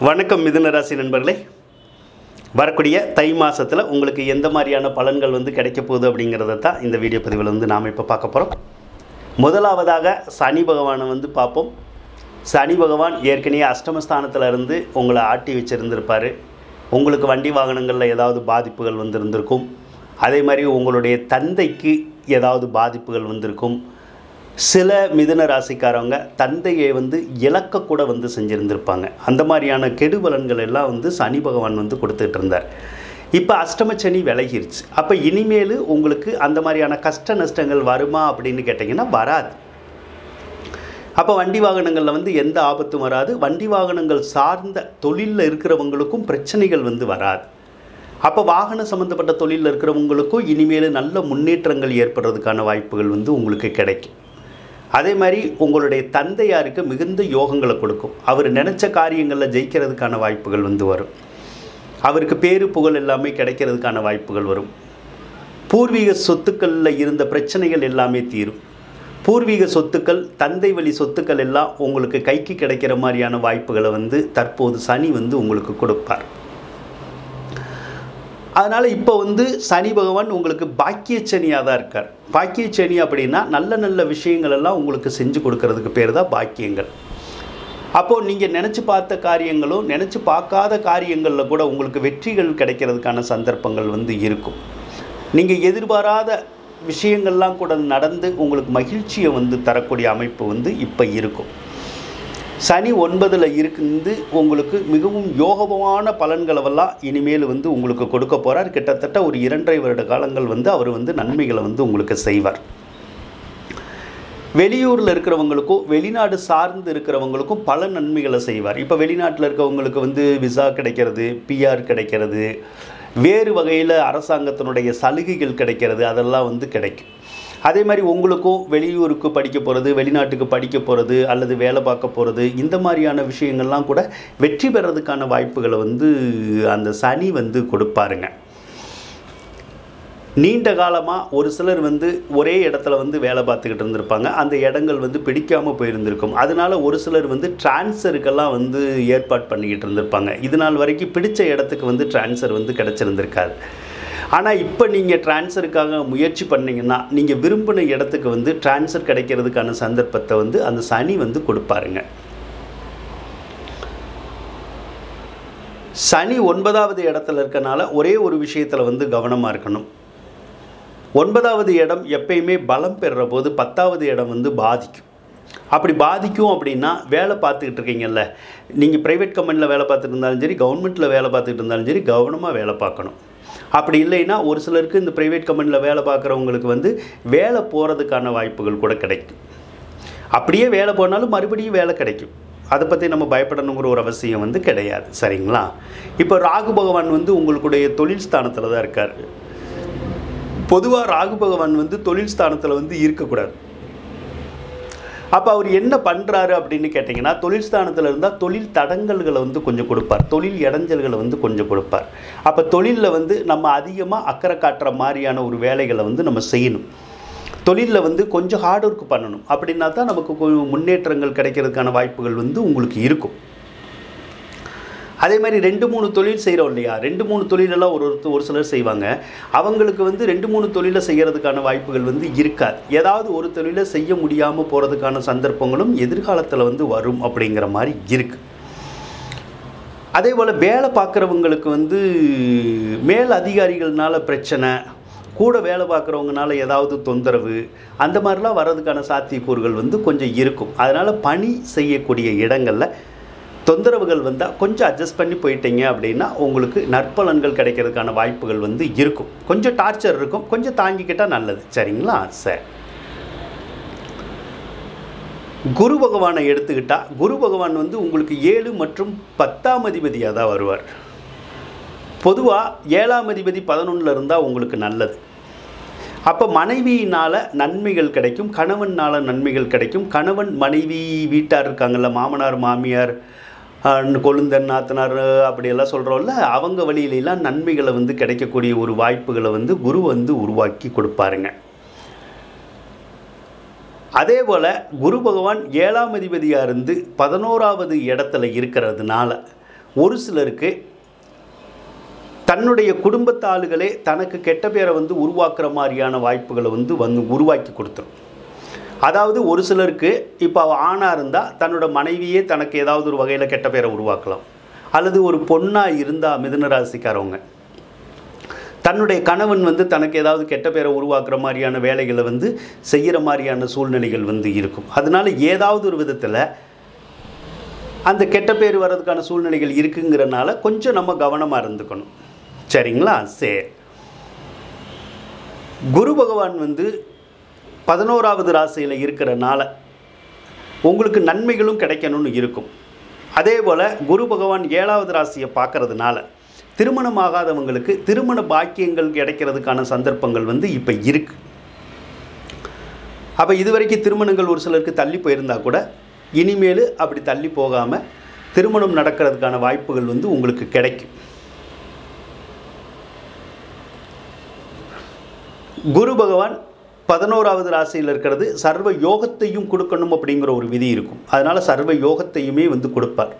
வணக்கம் மிதுன ராசி நண்பர்களே. வரக்கூடிய தை மாதத்தில் உங்களுக்கு எந்த மாதிரியான பலன்கள் கிடைக்க போகுது அப்படிங்கிறத தான் இந்த வீடியோ பதிவில் நாம் இப்போ பார்க்க போகிறோம். முதலாவதாக சனி பகவானை பார்ப்போம். சனி பகவான் ஏற்கனவே அஷ்டமஸ்தானத்தில் இருந்து உங்களை ஆட்டி வச்சுருந்துருப்பார். உங்களுக்கு வண்டி வாகனங்களில் ஏதாவது பாதிப்புகள் இருந்திருக்கும். அதே மாதிரி உங்களுடைய தந்தைக்கு ஏதாவது பாதிப்புகள் வந்திருக்கும். சில மிதுன ராசிக்காரவங்க தந்தையை இழக்கக்கூட செஞ்சுருந்துருப்பாங்க. அந்த மாதிரியான கெடுபலன்கள் எல்லாம் சனி பகவான் கொடுத்துட்டு இருந்தார். இப்போ அஷ்டமச்சனி விலகிருச்சு. அப்போ இனிமேல் உங்களுக்கு அந்த மாதிரியான கஷ்ட நஷ்டங்கள் வருமா அப்படின்னு கேட்டிங்கன்னா வராது. அப்போ வண்டி வாகனங்களில் எந்த ஆபத்தும் வராது. வண்டி வாகனங்கள் சார்ந்த தொழிலில் இருக்கிறவங்களுக்கும் பிரச்சனைகள் வராது. அப்போ வாகனம் சம்மந்தப்பட்ட தொழிலில் இருக்கிறவங்களுக்கும் இனிமேல் நல்ல முன்னேற்றங்கள் ஏற்படுறதுக்கான வாய்ப்புகள் உங்களுக்கு கிடைக்கும். அதே மாதிரி உங்களுடைய தந்தையாருக்கு மிகுந்த யோகங்களை கொடுக்கும். அவர் நினச்ச காரியங்களில் ஜெயிக்கிறதுக்கான வாய்ப்புகள் வரும். அவருக்கு பேரு புகழ் எல்லாமே கிடைக்கிறதுக்கான வாய்ப்புகள் வரும். பூர்வீக சொத்துக்களில் இருந்த பிரச்சனைகள் எல்லாமே தீரும். பூர்வீக சொத்துக்கள், தந்தை வழி சொத்துக்கள் எல்லாம் உங்களுக்கு கைக்கு கிடைக்கிற மாதிரியான வாய்ப்புகளை தற்போது சனி உங்களுக்கு கொடுப்பார். அதனால் இப்போ சனி பகவான் உங்களுக்கு பாக்கியச்சனியாக தான் இருக்கார். பாக்கியச்சனி அப்படின்னா நல்ல நல்ல விஷயங்கள் எல்லாம் உங்களுக்கு செஞ்சு கொடுக்கறதுக்கு பேர் தான் பாக்கியங்கள். அப்போது நீங்கள் நினச்சி பார்த்த காரியங்களும் நினச்சி பார்க்காத காரியங்களில் கூட உங்களுக்கு வெற்றிகள் கிடைக்கிறதுக்கான சந்தர்ப்பங்கள் இருக்கும். நீங்கள் எதிர்பாராத விஷயங்கள்லாம் கூட நடந்து உங்களுக்கு மகிழ்ச்சியை தரக்கூடிய அமைப்பு இப்போ இருக்கும். சனி 9ல் இருந்து உங்களுக்கு மிகவும் யோகமான பலன்களெல்லாம் இனிமேல் உங்களுக்கு கொடுக்க போகிறார். கிட்டத்தட்ட ஒரு 2.5 வருட காலங்கள் அவர் நன்மைகளை உங்களுக்கு செய்வார். வெளியூரில் இருக்கிறவங்களுக்கும் வெளிநாடு சார்ந்து இருக்கிறவங்களுக்கும் பல நன்மைகளை செய்வார். இப்போ வெளிநாட்டில் இருக்கிறவங்களுக்கு விசா கிடைக்கிறது, பிஆர் கிடைக்கிறது, வேறு வகையில் அரசாங்கத்தினுடைய சலுகைகள் கிடைக்கிறது, அதெல்லாம் கிடைக்கும். அதே மாதிரி உங்களுக்கும் வெளியூருக்கு படிக்க போகிறது, வெளிநாட்டுக்கு படிக்க போகிறது அல்லது வேலை பார்க்க போகிறது, இந்த மாதிரியான விஷயங்கள்லாம் கூட வெற்றி பெறதுக்கான வாய்ப்புகளை அந்த சனி கொடுப்பாருங்க. நீண்ட காலமாக ஒரு சிலர் ஒரே இடத்துல வேலை பார்த்துக்கிட்டு இருந்திருப்பாங்க. அந்த இடங்கள் பிடிக்காமல் போயிருந்திருக்கும். அதனால் ஒரு சிலர் டிரான்ஸ்ஃபருக்கெல்லாம் ஏற்பாடு பண்ணிக்கிட்டு இருந்திருப்பாங்க. இது நாள் வரைக்கும் பிடிச்ச இடத்துக்கு டிரான்ஸ்ஃபர் கிடச்சிருந்திருக்காது. ஆனால் இப்போ நீங்கள் டிரான்ஸ்ஃபருக்காக முயற்சி பண்ணிங்கன்னா நீங்கள் விரும்பின இடத்துக்கு டிரான்ஸ்ஃபர் கிடைக்கிறதுக்கான சந்தர்ப்பத்தை அந்த சனி கொடுப்பாருங்க. சனி 9வது இடத்துல இருக்கனால ஒரே ஒரு விஷயத்தில் கவனமாக இருக்கணும். 9வது இடம் எப்பயுமே பலம் பெறுற போது 10வது இடம் பாதிக்கும். அப்படி பாதிக்கும் அப்படின்னா வேலை பார்த்துக்கிட்டு இருக்கீங்கல்ல, நீங்கள் ப்ரைவேட் கம்பெனியில் வேலை பார்த்துட்டு இருந்தாலும் சரி, கவர்மெண்ட்டில் வேலை பார்த்துக்கிட்டு இருந்தாலும் சரி, கவனமாக வேலை பார்க்கணும். அப்படி இல்லைன்னா ஒரு சிலருக்கு இந்த ப்ரைவேட் கம்பெனியில் வேலை பார்க்குறவங்களுக்கு வேலை போகிறதுக்கான வாய்ப்புகள் கூட கிடைக்கும். அப்படியே வேலை போனாலும் மறுபடியும் வேலை கிடைக்கும். அதை பற்றி நம்ம பயப்படணுங்கிற ஒரு அவசியம் கிடையாது. சரிங்களா? இப்போ ராகு பகவான் உங்களுடைய தொழில் ஸ்தானத்தில் தான் இருக்கார். பொதுவாக ராகு பகவான் தொழில் ஸ்தானத்தில் இருக்கக்கூடாது. அப்போ அவர் என்ன பண்ணுறாரு அப்படின்னு கேட்டிங்கன்னா, தொழில் ஸ்தானத்தில் இருந்தால் தொழில் தடங்கல்களை கொஞ்சம் கொடுப்பார், தொழில் இடைஞ்சல்களை கொஞ்சம் கொடுப்பார். அப்போ தொழிலில் நம்ம அதிகமாக அக்கறை காட்டுற மாதிரியான ஒரு வேலைகளை நம்ம செய்யணும். தொழிலில் கொஞ்சம் ஹார்ட் ஒர்க் பண்ணணும். அப்படின்னா தான் நமக்கு முன்னேற்றங்கள் கிடைக்கிறதுக்கான வாய்ப்புகள் உங்களுக்கு இருக்கும். அதே மாதிரி 2-3 தொழில் செய்கிறோம் இல்லையா, 2-3 தொழிலெல்லாம் ஒரு சிலர் செய்வாங்க. அவங்களுக்கு 2-3 தொழிலை செய்கிறதுக்கான வாய்ப்புகள் இருக்காது. ஏதாவது ஒரு தொழிலை செய்ய முடியாமல் போகிறதுக்கான சந்தர்ப்பங்களும் எதிர்காலத்தில் வரும் அப்படிங்கிற மாதிரி இருக்குது. அதே போல் வேலை பார்க்குறவங்களுக்கு மேல் அதிகாரிகள்னால பிரச்சனை, கூட வேலை பார்க்குறவங்கனால ஏதாவது தொந்தரவு, அந்த மாதிரிலாம் வர்றதுக்கான சாத்தியக்கூறுகள் கொஞ்சம் இருக்கும். அதனால் பணி செய்யக்கூடிய இடங்களில் தொந்தரவுகள் வந்தால் கொஞ்சம் அட்ஜஸ்ட் பண்ணி போயிட்டீங்க அப்படின்னா உங்களுக்கு நற்பலன்கள் கிடைக்கிறதுக்கான வாய்ப்புகள் இருக்கும். கொஞ்சம் டார்ச்சர் இருக்கும், கொஞ்சம் தாங்கிக்கிட்டால் நல்லது. சரிங்களா? சரி. குரு பகவானை எடுத்துக்கிட்டால் குரு பகவான் உங்களுக்கு 7 மற்றும் 10ஆம் அதிபதியாக தான் வருவார். பொதுவாக 7ஆம் அதிபதி 11ல் இருந்தால் உங்களுக்கு நல்லது. அப்போ மனைவியினால் நன்மைகள் கிடைக்கும், கணவனால் நன்மைகள் கிடைக்கும். கணவன் மனைவி வீட்டார் இருக்காங்கள்ல, மாமனார் மாமியார், கொழுந்தன் நாத்தனார் அப்படியெல்லாம் சொல்கிறோம்ல, அவங்க வழியிலெல்லாம் நன்மைகளை கிடைக்கக்கூடிய ஒரு வாய்ப்புகளை குரு உருவாக்கி கொடுப்பாருங்க. அதே போல் குரு பகவான் 7ஆம் அதிபதியாக இருந்து 11வது இடத்துல இருக்கிறதுனால ஒரு சிலருக்கு தன்னுடைய குடும்பத்து ஆளுகளே தனக்கு கெட்ட பேரை வந்து உருவாக்குற மாதிரியான வாய்ப்புகளை வந்து உருவாக்கி கொடுத்துரும். அதாவது ஒரு சிலருக்கு இப்போ ஆணாக இருந்தால் தன்னோட மனைவியே தனக்கு ஏதாவது ஒரு வகையில் கெட்ட பேரை உருவாக்கலாம். அல்லது ஒரு பொண்ணாக இருந்தால் மிதுன ராசிக்காரவங்க தன்னுடைய கணவன் வந்து தனக்கு ஏதாவது கெட்ட பேரை உருவாக்குற மாதிரியான வேலைகளை வந்து செய்கிற மாதிரியான சூழ்நிலைகள் வந்து இருக்கும். அதனால் ஏதாவது ஒரு விதத்தில் அந்த கெட்ட பேர் வர்றதுக்கான சூழ்நிலைகள் இருக்குங்கிறனால கொஞ்சம் நம்ம கவனமாக இருந்துக்கணும். சரிங்களா? சரி. குரு பகவான் வந்து 11வது ராசியில் இருக்கிறனால உங்களுக்கு நன்மைகளும் கிடைக்கணும்னு இருக்கும். அதே போல் குரு பகவான் 7வது ராசியை பார்க்கறதுனால திருமணமாகாதவங்களுக்கு திருமண பாக்கியங்கள் கிடைக்கிறதுக்கான சந்தர்ப்பங்கள் வந்து இப்போ இருக்குது. அப்போ இதுவரைக்கும் திருமணங்கள் ஒரு சிலருக்கு தள்ளி போயிருந்தால் கூட இனிமேல் அப்படி தள்ளி போகாமல் திருமணம் நடக்கிறதுக்கான வாய்ப்புகள் வந்து உங்களுக்கு கிடைக்கும். குரு பகவான் 11வது ராசியில் இருக்கிறது சர்வ யோகத்தையும் கொடுக்கணும் அப்படிங்கிற ஒரு விதி இருக்கும். அதனால் சர்வ யோகத்தையுமே வந்து கொடுப்பார்.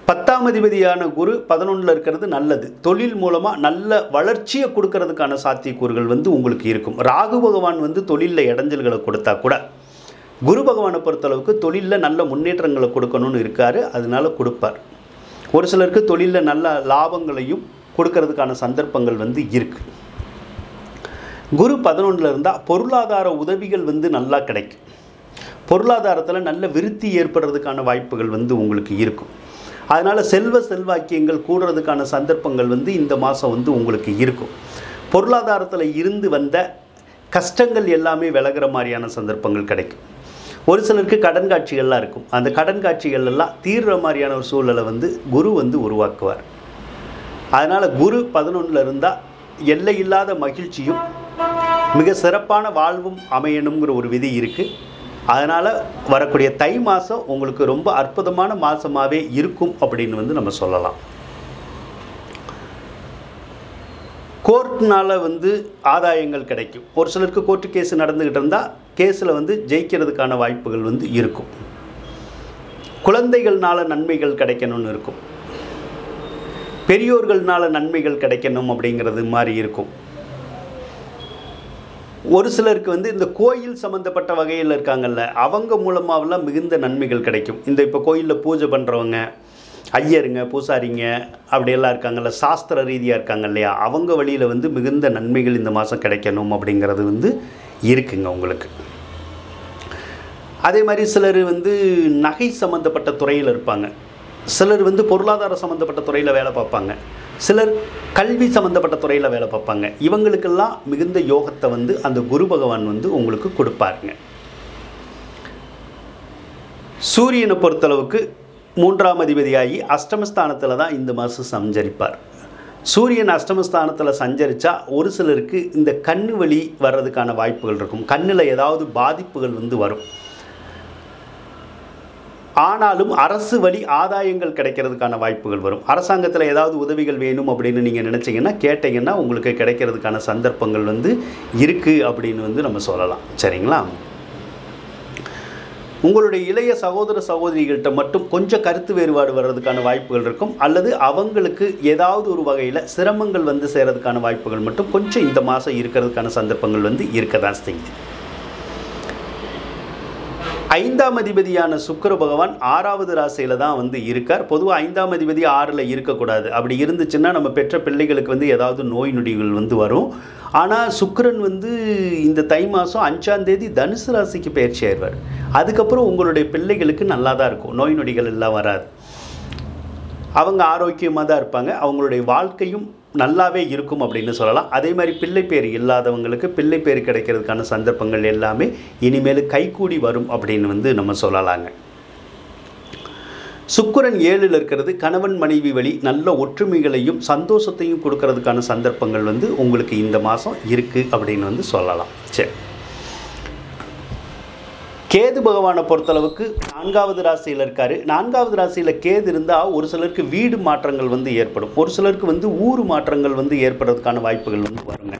10ஆம் அதிபதியான குரு 11ல் இருக்கிறது நல்லது. தொழில் மூலமாக நல்ல வளர்ச்சியை கொடுக்கறதுக்கான சாத்தியக்கூறுகள் வந்து உங்களுக்கு இருக்கும். ராகு பகவான் வந்து தொழிலில் இடைஞ்சல்களை கொடுத்தா கூட குரு பகவானை பொறுத்தளவுக்கு தொழிலில் நல்ல முன்னேற்றங்களை கொடுக்கணும்னு இருக்கார். அதனால கொடுப்பார். ஒரு சிலருக்கு தொழிலில் நல்ல லாபங்களையும் கொடுக்கறதுக்கான சந்தர்ப்பங்கள் வந்து இருக்குது. குரு 11ல் இருந்தால் பொருளாதார உதவிகள் வந்து நல்லா கிடைக்கும். பொருளாதாரத்தில் நல்ல விருத்தி ஏற்படுறதுக்கான வாய்ப்புகள் வந்து உங்களுக்கு இருக்கும். அதனால் செல்வாக்கியங்கள் கூடுறதுக்கான சந்தர்ப்பங்கள் வந்து இந்த மாதம் வந்து உங்களுக்கு இருக்கும். பொருளாதாரத்தில் இருந்து வந்த கஷ்டங்கள் எல்லாமே விலகிற மாதிரியான சந்தர்ப்பங்கள் கிடைக்கும். ஒரு சிலருக்கு கடன் காட்சிகள்லாம் இருக்கும். அந்த கடன் காட்சிகள் எல்லாம் தீர்ற மாதிரியான ஒரு சூழலை வந்து குரு வந்து உருவாக்குவார். அதனால் குரு 11ல் இருந்தால் எல்லை இல்லாத மகிழ்ச்சியும் மிக சிறப்பான வாழ்வும் அமையணுங்கிற ஒரு விதி இருக்குது. அதனால் வரக்கூடிய தை மாதம் உங்களுக்கு ரொம்ப அற்புதமான மாதமாகவே இருக்கும் அப்படின்னு வந்து நம்ம சொல்லலாம். கோர்ட்னால் வந்து ஆதாயங்கள் கிடைக்கும். ஒரு சிலருக்கு கோர்ட்டு கேஸ் நடந்துக்கிட்டு இருந்தால் கேஸில் வந்து ஜெயிக்கிறதுக்கான வாய்ப்புகள் வந்து இருக்கும். குழந்தைகள்னால நன்மைகள் கிடைக்கணும்னு இருக்கும். பெரியோர்கள்னால நன்மைகள் கிடைக்கணும் அப்படிங்கிறது மாதிரி இருக்கும். ஒரு சிலருக்கு வந்து இந்த கோயில் சம்மந்தப்பட்ட வகையில் இருக்காங்கல்ல, அவங்க மூலமாகலாம் மிகுந்த நன்மைகள் கிடைக்கும். இந்த இப்போ கோயிலில் பூஜை பண்ணுறவங்க, ஐயருங்க, பூசாரிங்க அப்படியெல்லாம் இருக்காங்கல்ல, சாஸ்திர ரீதியாக இருக்காங்க இல்லையா, அவங்க வழியில் வந்து மிகுந்த நன்மைகள் இந்த மாதம் கிடைக்கணும் அப்படிங்கிறது வந்து இருக்குங்க உங்களுக்கு. அதே மாதிரி சிலர் வந்து நகை சம்மந்தப்பட்ட துறையில் இருப்பாங்க. சிலர் வந்து பொருளாதார சம்மந்தப்பட்ட துறையில் வேலை பார்ப்பாங்க. சிலர் கல்வி சம்மந்தப்பட்ட துறையில் வேலை பார்ப்பாங்க. இவங்களுக்கெல்லாம் மிகுந்த யோகத்தை வந்து அந்த குரு பகவான் வந்து உங்களுக்கு கொடுப்பாருங்க. சூரியனை பொறுத்தளவுக்கு 3ஆம் அதிபதியாகி அஷ்டமஸ்தானத்தில் தான் இந்த மாதம் சஞ்சரிப்பார். சூரியன் அஷ்டமஸ்தானத்தில் சஞ்சரித்தா ஒரு சிலருக்கு இந்த கண்ணு வலி வர்றதுக்கான வாய்ப்புகள் இருக்கும். கண்ணில் ஏதாவது பாதிப்புகள் வந்து வரும். ஆனாலும் அரசு வழி ஆதாயங்கள் கிடைக்கிறதுக்கான வாய்ப்புகள் வரும். அரசாங்கத்தில் ஏதாவது உதவிகள் வேணும் அப்படின்னு நீங்கள் நினச்சிங்கன்னா கேட்டிங்கன்னா உங்களுக்கு கிடைக்கிறதுக்கான சந்தர்ப்பங்கள் வந்து இருக்குது அப்படின்னு வந்து நம்ம சொல்லலாம். சரிங்களா? உங்களுடைய இளைய சகோதர சகோதரிகள்கிட்ட மட்டும் கொஞ்சம் கருத்து வேறுபாடு வர்றதுக்கான வாய்ப்புகள் இருக்கும். அல்லது அவங்களுக்கு ஏதாவது ஒரு வகையில் சிரமங்கள் வந்து சேரதுக்கான வாய்ப்புகள் மட்டும் கொஞ்சம் இந்த மாதம் இருக்கிறதுக்கான சந்தர்ப்பங்கள் வந்து இருக்க தான் செய்யுது. 5ஆம் அதிபதியான சுக்கிர பகவான் 6வது ராசியில் தான் வந்து இருக்கார். பொதுவாக 5ஆம் அதிபதி 6ல் இருக்கக்கூடாது. அப்படி இருந்துச்சுன்னா நம்ம பெற்ற பிள்ளைகளுக்கு வந்து ஏதாவது நோய் நொடிகள் வந்து வரும். ஆனால் சுக்கிரன் வந்து இந்த தை மாதம் 5ஆம் தேதி தனுசு ராசிக்கு பயிற்சி ஆயிடுவார். அதுக்கப்புறம் உங்களுடைய பிள்ளைகளுக்கு நல்லா தான் இருக்கும். நோய் நொடிகள் எல்லாம் வராது. அவங்க ஆரோக்கியமாக தான் இருப்பாங்க. அவங்களுடைய வாழ்க்கையும் நல்லாவே இருக்கும் அப்படின்னு சொல்லலாம். அதே மாதிரி பிள்ளை பேர் இல்லாதவங்களுக்கு பிள்ளை பேர் கிடைக்கிறதுக்கான சந்தர்ப்பங்கள் எல்லாமே இனிமேல் கைகூடி வரும் அப்படின்னு வந்து நம்ம சொல்லலாங்க. சுக்கிரன் 7ல் இருக்கிறது கணவன் மனைவி வழி நல்ல ஒற்றுமைகளையும் சந்தோஷத்தையும் கொடுக்கறதுக்கான சந்தர்ப்பங்கள் வந்து உங்களுக்கு இந்த மாதம் இருக்குது அப்படின்னு வந்து சொல்லலாம். சரி. கேது பகவானை பொறுத்தளவுக்கு 4வது ராசியில் இருக்கார். 4வது ராசியில் கேது இருந்தால் ஒரு சிலருக்கு வீடு மாற்றங்கள் வந்து ஏற்படும். ஒரு சிலருக்கு வந்து ஊர் மாற்றங்கள் வந்து ஏற்படுறதுக்கான வாய்ப்புகள் வந்து வருங்க.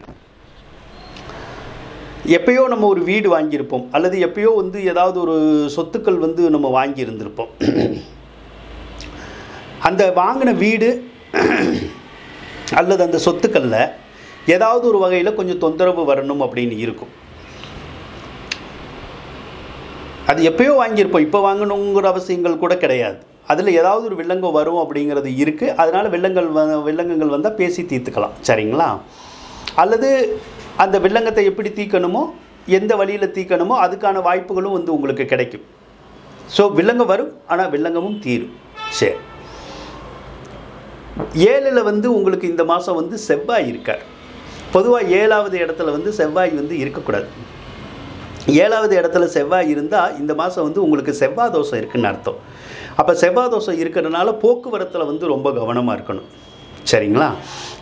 எப்பயோ நம்ம ஒரு வீடு வாங்கியிருப்போம். அல்லது எப்பயோ வந்து ஏதாவது ஒரு சொத்துக்கள் வந்து நம்ம வாங்கியிருந்திருப்போம். அந்த வாங்கின வீடு அல்லது அந்த சொத்துக்களில் ஏதாவது ஒரு வகையில் கொஞ்சம் தொந்தரவு வரணும் அப்படின்னு இருக்கும். அது எப்பயோ வாங்கியிருப்போம், இப்போ வாங்கணுங்கிற அவசியங்கள் கூட கிடையாது. அதில் ஏதாவது ஒரு வில்லங்கம் வரும் அப்படிங்கிறது இருக்குது. அதனால் வில்லங்கங்கள் வந்தால் பேசி தீர்த்துக்கலாம், சரிங்களா? அல்லது அந்த வில்லங்கத்தை எப்படி தீர்க்கணுமோ, எந்த வழியில் தீர்க்கணுமோ அதுக்கான வாய்ப்புகளும் வந்து உங்களுக்கு கிடைக்கும். ஸோ வில்லங்கம் வரும், ஆனால் வில்லங்கமும் தீரும். சரி, 7ல் வந்து உங்களுக்கு இந்த மாதம் வந்து செவ்வாய் இருக்கார். பொதுவாக 7வது இடத்துல வந்து செவ்வாய் வந்து இருக்கக்கூடாது. 7வது இடத்துல செவ்வாய் இருந்தால் இந்த மாதம் வந்து உங்களுக்கு செவ்வாய் தோஷம் இருக்குதுன்னு அர்த்தம். அப்போ செவ்வாய் தோஷம் இருக்கிறதுனால போக்குவரத்தில் வந்து ரொம்ப கவனமாக இருக்கணும், சரிங்களா?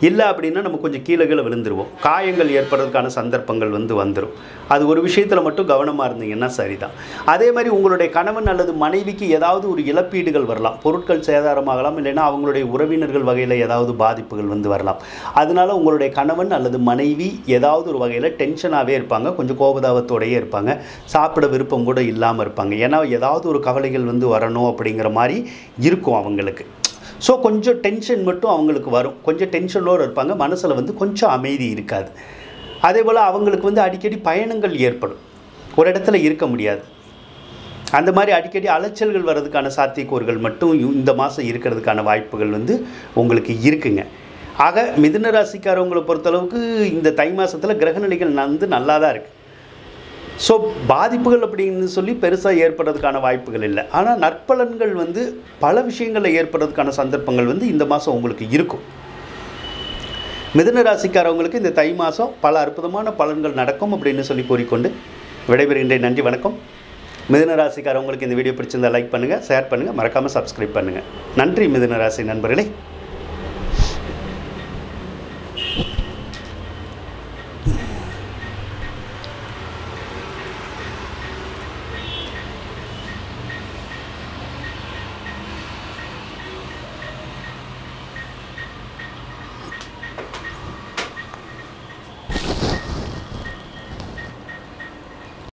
இல்லை அப்படின்னா நம்ம கொஞ்சம் கீழே விழுந்துருவோம், காயங்கள் ஏற்படுறதுக்கான சந்தர்ப்பங்கள் வந்து வந்துடும். அது ஒரு விஷயத்தில் மட்டும் கவனமாக இருந்தீங்கன்னா சரிதான். அதே மாதிரி உங்களுடைய கணவன் அல்லது மனைவிக்கு ஏதாவது ஒரு இழப்பீடுகள் வரலாம், பொருட்கள் சேதாரமாகலாம், இல்லைன்னா அவங்களுடைய உறவினர்கள் வகையில் ஏதாவது பாதிப்புகள் வந்து வரலாம். அதனால உங்களுடைய கணவன் அல்லது மனைவி ஏதாவது ஒரு வகையில் டென்ஷனாகவே இருப்பாங்க, கொஞ்சம் கோபதாபத்தோடையே இருப்பாங்க, சாப்பிட விருப்பம் கூட இல்லாமல் இருப்பாங்க. ஏன்னா ஏதாவது ஒரு கவலைகள் வந்து வரணும் அப்படிங்கிற மாதிரி இருக்கும் அவங்களுக்கு. ஸோ கொஞ்சம் டென்ஷன் மட்டும் அவங்களுக்கு வரும், கொஞ்சம் டென்ஷனோடு இருப்பாங்க, மனசில் வந்து கொஞ்சம் அமைதி இருக்காது. அதே போல் அவங்களுக்கு வந்து அடிக்கடி பயணங்கள் ஏற்படும், ஒரு இடத்துல இருக்க முடியாது. அந்த மாதிரி அடிக்கடி அலைச்சல்கள் வர்றதுக்கான சாத்தியக்கூறுகள் மட்டும் இந்த மாதம் இருக்கிறதுக்கான வாய்ப்புகள் வந்து உங்களுக்கு இருக்குங்க. ஆக மிதுன ராசிக்காரவங்களை பொறுத்தளவுக்கு இந்த தை மாதத்தில் கிரகநிலைகள் வந்து நல்லா தான் இருக்குது. ஸோ பாதிப்புகள் அப்படின்னு சொல்லி பெருசாக ஏற்படுறதுக்கான வாய்ப்புகள் இல்லை. ஆனால் நற்பலன்கள் வந்து பல விஷயங்களில் ஏற்படுறதுக்கான சந்தர்ப்பங்கள் வந்து இந்த மாதம் உங்களுக்கு இருக்கும். மிதுன ராசிக்காரவங்களுக்கு இந்த தை மாதம் பல அற்புதமான பலன்கள் நடக்கும் அப்படின்னு சொல்லி கூறிக்கொண்டு விடைபெறுகின்றேன். நன்றி, வணக்கம். மிதுன ராசிக்காரவங்களுக்கு இந்த வீடியோ பிடிச்சிருந்தால் லைக் பண்ணுங்கள், ஷேர் பண்ணுங்கள், மறக்காமல் சப்ஸ்கிரைப் பண்ணுங்கள். நன்றி மிதுன ராசி நண்பர்களே.